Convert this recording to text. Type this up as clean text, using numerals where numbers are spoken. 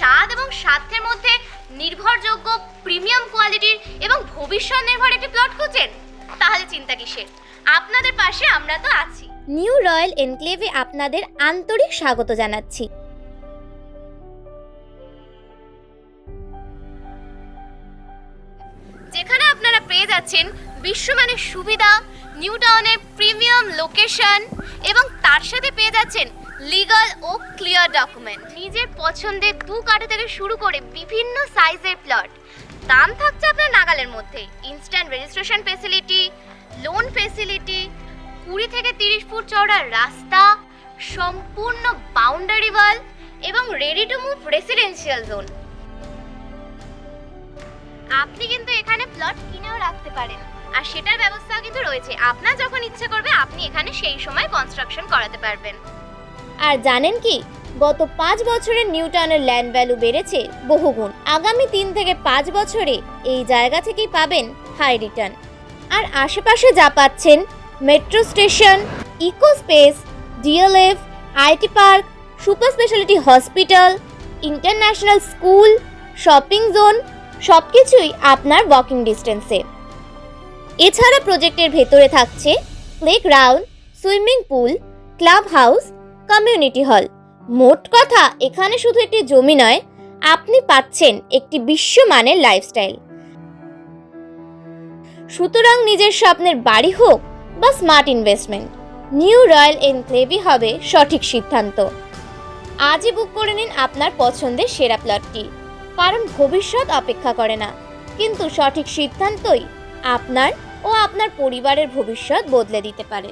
স্বাদ এবং স্বাস্থ্যের মধ্যে নির্ভরযোগ্য, প্রিমিয়াম কোয়ালিটির এবং ভবিষ্যৎ নির্ভর একটি প্লট খুঁজছেন? তাহলে চিন্তা কিসের, আপনাদের পাশে আমরা তো আছি। নিউ রয়্যাল এনক্লেভে আপনাদের আন্তরিক স্বাগত জানাচ্ছি। যেখানে আপনারা পেয়ে যাচ্ছেন বিশ্বমানের সুবিধা, নিউ টাউনের প্রিমিয়াম লোকেশন এবং তার সাথে পেয়ে যাচ্ছেন লিগাল ও ক্লিয়ার ডকুমেন্ট। নিজের পছন্দের 2 কাঠা থেকে শুরু করে বিভিন্ন সাইজের প্লট, দাম থাকছে আপনার নাগালের মধ্যে। Instant registration facility, loan facility, 20 থেকে 30 ফুট চওড়া রাস্তা, সম্পূর্ণ বাউন্ডারি ওয়াল এবং ready to move residential zone. আপনি কিন্তু এখানে প্লট কিনেও রাখতে পারেন, আর সেটার ব্যবস্থাও কিন্তু রয়েছে। আপনার যখন ইচ্ছে করবে আপনি এখানে সেই সময় কনস্ট্রাকশন করাতে পারবেন। আর জানেন কি, গত 5 বছরে নিউ টাউনের ল্যান্ড ভ্যালু বেড়েছে বহুগুণ। আগামী 3 থেকে 5 বছরে এই জায়গা থেকেই পাবেন হাই রিটার্ন। আর আশেপাশে যা পাচ্ছেন, metro station, eco space, DLF, IT park, super speciality hospital, international school, shopping zone, সবকিছুই আপনার ওয়াকিং ডিস্টেন্সে। এছাড়া প্রজেক্টের ভেতরে থাকছে playground, swimming pool, club house, community hall. মোট কথা, এখানে শুধু একটি জমি নয়, আপনি পাচ্ছেন একটি বিশ্বমানের লাইফস্টাইল। সুতরাং নিজের স্বপ্নের বাড়ি হোক বা স্মার্ট ইনভেস্টমেন্ট, নিউ রয়্যাল এনক্লেভই হবে সঠিক সিদ্ধান্ত। আজই বুক করে নিন আপনার পছন্দের সেরা প্লটটি, কারণ ভবিষ্যৎ অপেক্ষা করে না, কিন্তু সঠিক সিদ্ধান্তই আপনার ও আপনার পরিবারের ভবিষ্যৎ বদলে দিতে পারে।